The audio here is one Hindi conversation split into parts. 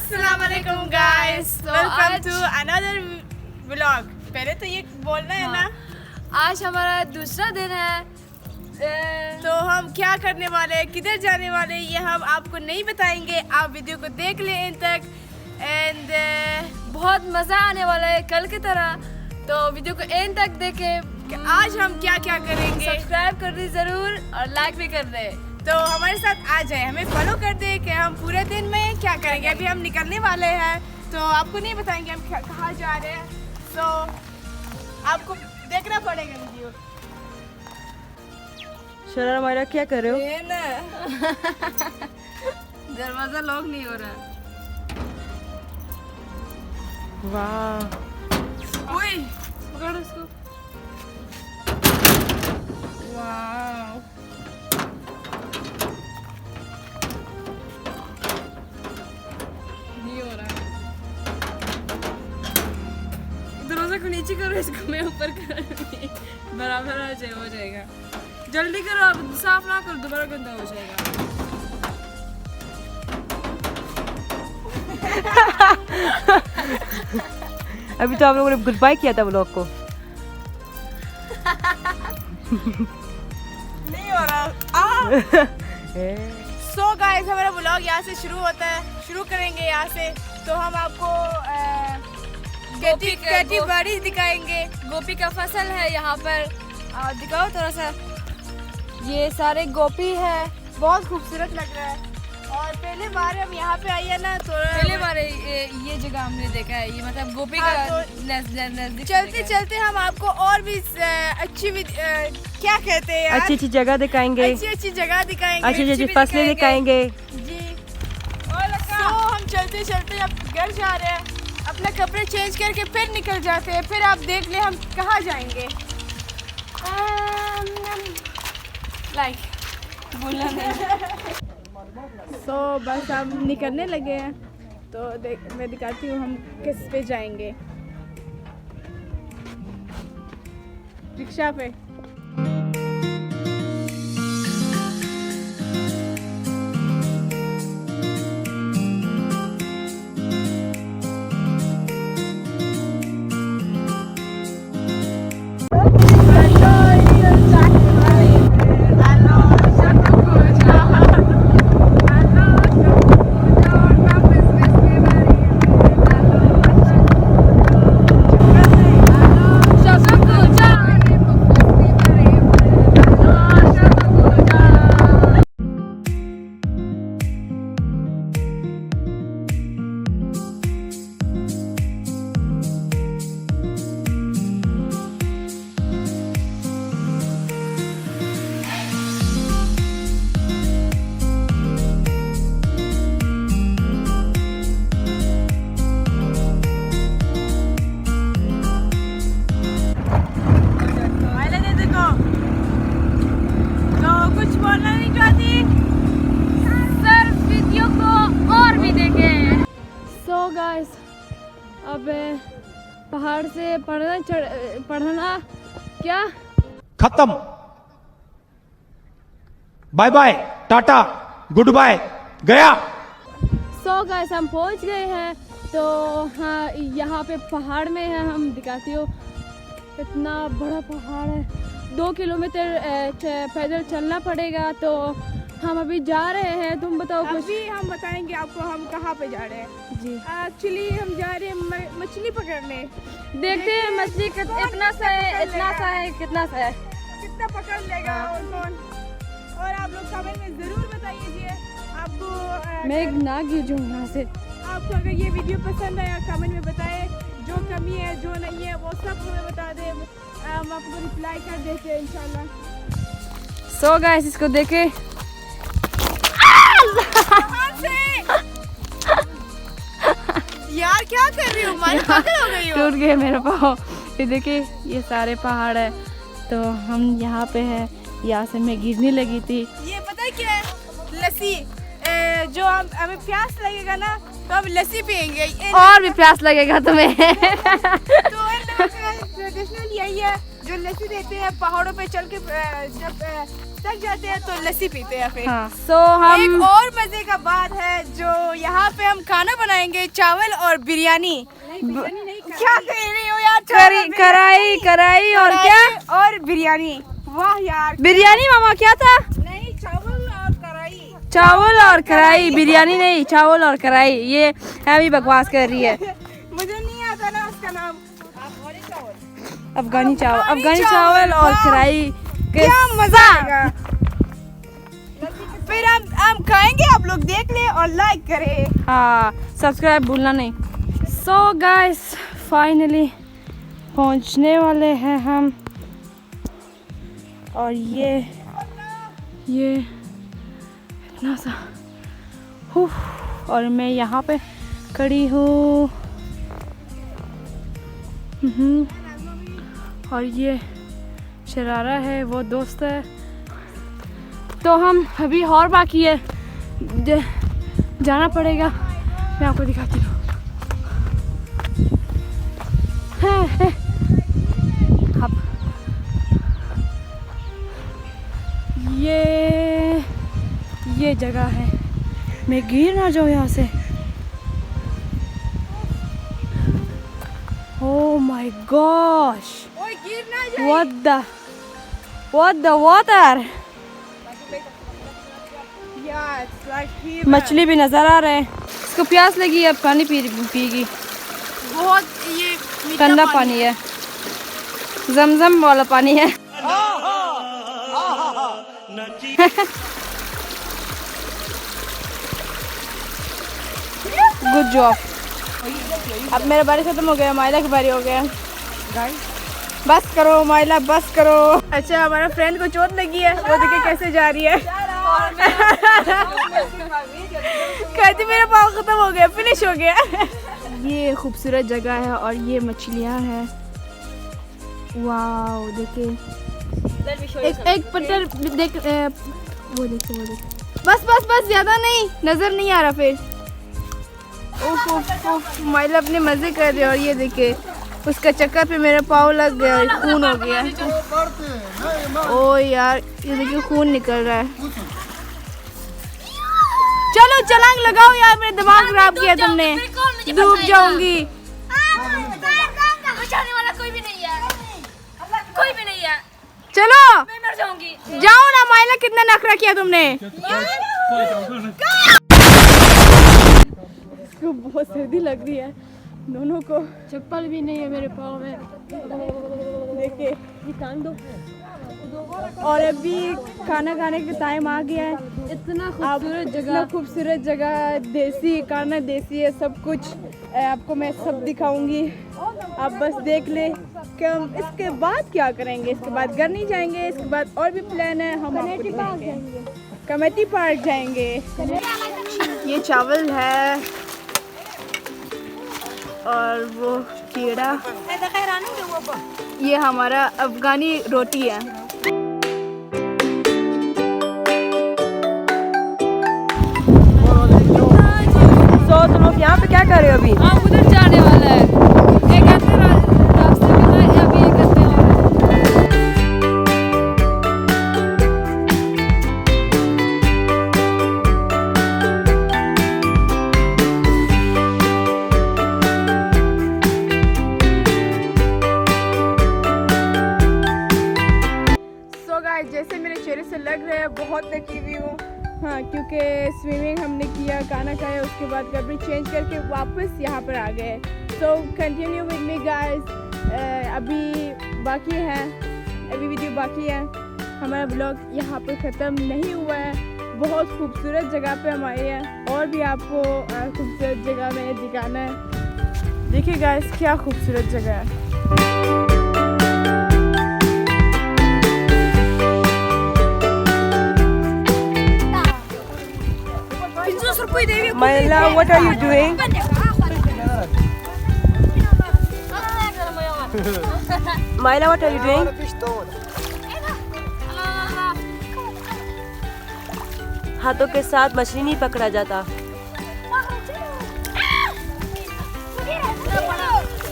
अस्सलाम वालेकुम guys, welcome to another vlog. पहले तो ये बोलना है ना, आज हमारा दूसरा दिन है। तो हम क्या करने वाले हैं, किधर जाने वाले हैं, ये हम आपको नहीं बताएंगे। आप वीडियो को देख लें एंड तक एंड बहुत मज़ा आने वाला है कल की तरह, तो वीडियो को एंड तक देखें कि आज हम क्या क्या करेंगे। सब्सक्राइब कर दी ज़रूर और लाइक भी कर दे, तो हमारे साथ आ जाए, हमें फॉलो कर दे कि हम पूरे दिन में क्या करेंगे। अभी हम निकलने वाले हैं, तो आपको नहीं बताएंगे हम कहाँ जा रहे हैं, तो आपको देखना पड़ेगा वीडियो। शरारा मायरा क्या कर रहे हो? ये ना दरवाज़ा लॉक नहीं हो रहा। वाह, ओए पकड़ उसको। वाह, नहीं हो रहा। दरवाज़ा को नीचे करो, इसको मैं ऊपर करूँगी, बराबर आ जाए, हो जाएगा। जल्दी करो, आप साफ ना करो, दोबारा गंदा हो जाएगा। अभी तो आप लोगों ने गुड बाय किया था व्लॉग को। नहीं हो रहा। सो गाइस, हमारा व्लॉग यहाँ से शुरू होता है, शुरू करेंगे यहाँ से। तो हम आपको खेती बाड़ी दिखाएंगे। गोभी का फसल है यहाँ पर, दिखाओ थोड़ा सा। ये सारे गोभी है, बहुत खूबसूरत लग रहा है। और पहले बार हम यहाँ पे आए हैं ना, तो पहले बार ये जगह हमने देखा है। ये मतलब गोभी हाँ, का तो नजदीक चलते चलते हम आपको और भी अच्छी क्या कहते हैं यार? अच्छी अच्छी जगह दिखाएंगे, अच्छी जगह दिखाएंगे, अच्छी अच्छी फसलें दिखाएंगे। जी। तो हम चलते चलते अब घर जा रहे हैं, अपने कपड़े चेंज करके फिर निकल जाते हैं। फिर आप देख ले हम कहाँ जाएंगे। लाइक बोला नहीं। तो बस अब निकलने लगे हैं, तो मैं दिखाती हूँ हम किस पे जाएंगे। रिक्शा पे। गाइस, अब पहाड़ से पढ़ना क्या खत्म। Bye bye, tata, goodbye, गया। सो गाइस, हम पहुंच गए हैं। तो हाँ, यहाँ पे पहाड़ में है, हम दिखाती हूँ। इतना बड़ा पहाड़ है, 2 किलोमीटर पैदल चलना पड़ेगा। तो हम अभी जा रहे हैं, तुम बताओ कुछ। अभी हम बताएंगे आपको हम कहाँ पे जा रहे हैं। जी, एक्चुअली हम जा रहे हैं मछली पकड़ने। देखते हैं मछली इतना सा है, इतना सा है, कितना सा है, कितना पकड़ लेगा और कौन। और आप लोग कमेंट में ज़रूर बताइए आपको। मैं ना गिर जाऊँ यहाँ से। आपको अगर ये वीडियो पसंद आया, कमेंट में बताएं, जो कमी है जो नहीं है वो सब हमें बता दें, हम आपको रिप्लाई कर देते हैं इंशाल्लाह। सो गाइस, इसको देखे यार क्या कर रही हो, मारी पागल हो गई हो। टूट गए मेरे पाँव। ये देखिए, ये सारे पहाड़ है, तो हम यहाँ पे हैं। यहाँ से मैं गिरने लगी थी। ये पता है क्या है? लस्सी। जो हमें प्यास लगेगा ना, तो हम लस्सी पियेंगे। और भी प्यास लगेगा तुम्हें। तो ट्रेडिशनल यही है, जो लस्सी देते हैं पहाड़ों पे चल के, जब थक जाते हैं तो लस्सी पीते हैं फिर। हाँ, सो हम एक और मजे का बात है जो यहाँ पे हम खाना बनाएंगे, चावल और बिरयानी। क्या कह रही हो यार? कराई और क्या? और बिरयानी। वाह यार, बिरयानी मामा क्या था? नहीं, चावल और कढ़ाई। चावल और कढ़ाई, बिरयानी नहीं, चावल और कढ़ाई। ये अभी बकवास कर रही है। मुझे नहीं आता ना उसका नाम। अफगानी चावल और कढ़ाई के क्या मजा आएगा। फिर हम खाएंगे, आप लोग देख ले और लाइक करें। हाँ, सब्सक्राइब भूलना नहीं। सो गाइस, फाइनली पहुंचने वाले हैं हम। और ये इतना सा और मैं यहाँ पे खड़ी हूँ। और ये शरारा है, वो दोस्त है। तो हम अभी और बाकी है, जाना पड़ेगा। मैं आपको दिखाती हूँ। अब ये जगह है, मैं गिर ना जाऊँ यहाँ से। Oh my gosh! ओए गिर ना जाए। What the water? Yeah, it's like here. मछली भी नजर आ रहे हैं। इसको प्यास लगी है, अब पानी पीगी। बहुत ये मीठा ठंडा पानी है, जमजम वाला पानी है। Good job. अब मेरा बारी खत्म हो गया, माइला की बारी हो गया। बस करो माइला, बस करो। अच्छा, हमारा फ्रेंड को चोट लगी है, वो देखिए कैसे जा रही है। कहती मेरा पाँव खत्म हो गया, फिनिश हो गया। ये खूबसूरत जगह है और ये मछलियाँ हैं। वाओ, देखिए एक पत्थर देख, वो देखो। बस ज्यादा नहीं, नजर नहीं आ रहा फिर। ओफ, माइला अपने मजे कर रहे। और ये देखिए, उसका चक्कर पे मेरा पाँव लग गया, खून हो गया। ओ यार, ये देखिए खून निकल रहा है। चलो छलांग लगाओ यार, मेरा दिमाग खराब किया तुमने। डूब जाऊंगी। बचाने वाला कोई भी नहीं है। चलो मैं मर जाऊंगी। जाओ ना माइला, कितना नखरा किया तुमने। इसको बहुत सर्दी लग रही है दोनों को। चप्पल भी नहीं है मेरे पाँव में, देखिए टांग दो। और अभी खाना खाने का टाइम आ गया है। इतना खूबसूरत जगह, देसी खाना, देसी है सब कुछ। आपको मैं सब दिखाऊंगी, आप बस देख ले कि हम इसके बाद क्या करेंगे। इसके बाद घर नहीं जाएंगे, इसके बाद और भी प्लान है। हम कमेटी पार्क जाएंगे। ये चावल है और वो कीड़ा, ये हमारा अफगानी रोटी है। तो तुम लोग यहाँ पे क्या कर रहे हो अभी? हम उधर जाने वाला है। एक आधे रास्ते में है, अभी एक आधे और है। So guys, जैसे मेरे चेहरे से लग रहा है बहुत थकी हुई हूँ। हाँ, क्योंकि स्विमिंग हमने किया, खाना खाया, उसके बाद कपड़े चेंज करके वापस यहाँ पर आ गए। So continue with me guys. अभी बाकी है, अभी वीडियो बाकी है। हमारा ब्लॉग यहाँ पर ख़त्म नहीं हुआ है। बहुत खूबसूरत जगह पे हम आए हैं और भी आपको खूबसूरत जगह में दिखाना है। देखिए गाइस, क्या खूबसूरत जगह है। Maila, what are you doing? Maila, what are you doing? हाथों के साथ मछली नहीं पकड़ा जाता।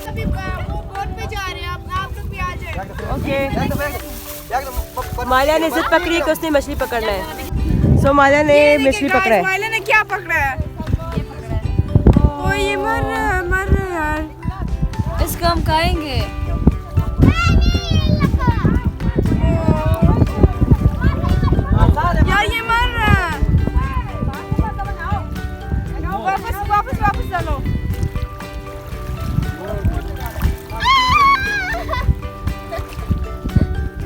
अभी वो बोट पे जा रहे हैं, आप लोग भी आ जाए। ओके, माल्या ने जिद पकड़ी कि उसने मछली पकड़ना है। सो माल्या ने मछली पकड़ा है। माइला ने क्या पकड़ा है? चलो।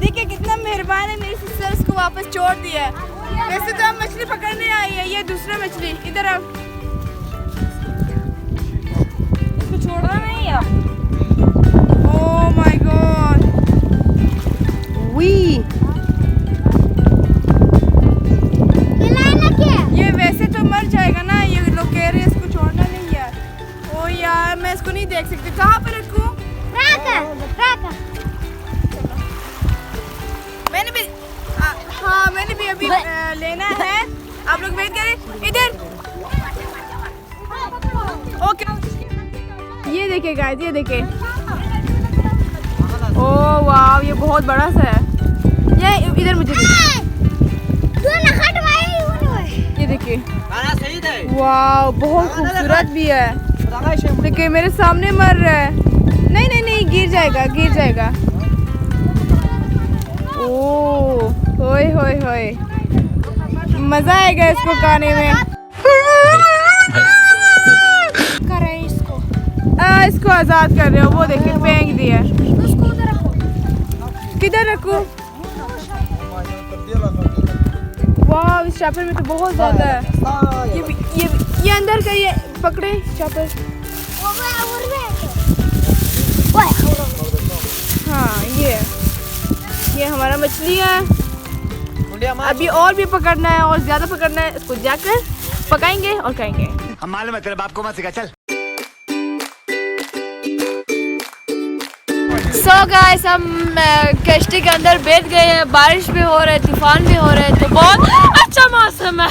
देखिए कितना मेहरबान है मेरी सिस्टर, उसको वापस छोड़ दिया है। वैसे तो हम मछली पकड़ने आई है, ये दूसरा मछली। इधर आओ, इसको छोड़ना नहीं है। ओह माय गॉड, ये वैसे तो मर जाएगा ना, ये लोग कह रहे हैं इसको छोड़ना नहीं है। ओ यार मैं इसको नहीं देख सकती, कहाँ पे रखूं? मैंने भी हाँ मैंने भी अभी लेना है। आप लोग वेट करें इधर। ओके, ये देखिए गाइस, ये देखिए। ओह वाह, ये बहुत बड़ा सा है। ये इधर मुझे ये देखिए, वाह बहुत खूबसूरत भी है। देखिए मेरे सामने मर रहा है। नहीं नहीं नहीं, गिर जाएगा, गिर जाएगा। ओह होए होए होए, मजा आएगा इसको खाने में। करें इसको, इसको आजाद कर रहे हो। वो देखिए फेंक दिया। किधर रखूं? वाह, इस चापर में तो बहुत ज्यादा है। ये अंदर करिए, पकड़े चापर। हाँ ये हमारा मछली है। अभी और भी पकड़ना है और ज्यादा पकड़ना है। इसको जाकर पकाएंगे और खाएंगे। हम मालूम है तेरे बाप को मत सिखा, चल। सो गाइस, हम कश्ती के अंदर बैठ गए हैं। बारिश भी हो रहा है, तूफान भी हो रहा है, तो बहुत अच्छा मौसम है।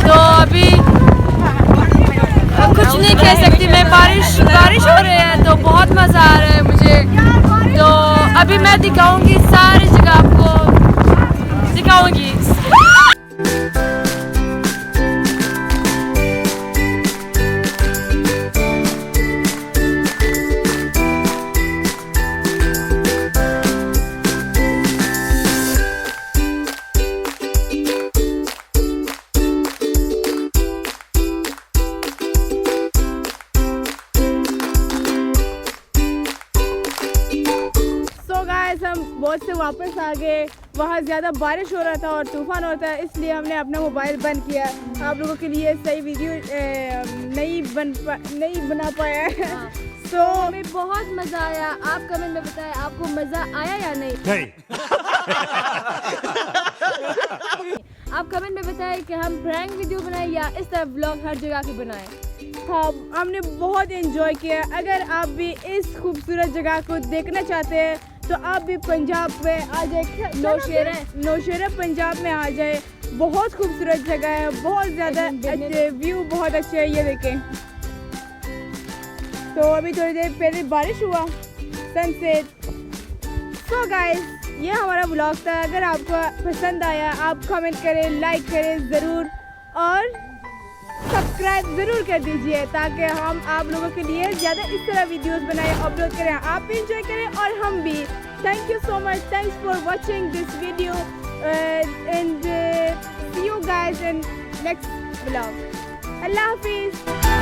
तो अभी कुछ नहीं कह सकती मैं। बारिश हो रही है तो बहुत मज़ा आ रहा है मुझे। तो अभी मैं दिखाऊंगी, सारी जगह आपको दिखाऊंगी। हम बोट से वापस आ गए। वहाँ ज़्यादा बारिश हो रहा था और तूफान होता है, इसलिए हमने अपना मोबाइल बंद किया। आप लोगों के लिए सही वीडियो नहीं बना पाया है। तो हमें बहुत मज़ा आया। आप कमेंट में बताएं आपको मज़ा आया या नहीं। आप कमेंट में बताएं कि हम प्रैंक वीडियो बनाएं या इस तरह व्लॉग हर जगह के बनाएं। हाँ, हमने बहुत एंजॉय किया। अगर आप भी इस खूबसूरत जगह को देखना चाहते हैं तो आप भी पंजाब में आ जाए, नौशेरा पंजाब में आ जाए। बहुत खूबसूरत जगह है, बहुत ज़्यादा अच्छे व्यू, बहुत अच्छे है। ये देखें, तो अभी थोड़ी देर पहले बारिश हुआ, सनसेट। सो गाइस, ये हमारा ब्लॉग था। अगर आपको पसंद आया आप कमेंट करें, लाइक करें ज़रूर और सब्सक्राइब ज़रूर कर दीजिए ताकि हम आप लोगों के लिए ज़्यादा इस तरह वीडियोस बनाएं, अपलोड करें, आप भी इंजॉय करें और हम भी। Thank you so much, thanks for watching this video and see you guys in next blog. अल्लाह हाफिज़।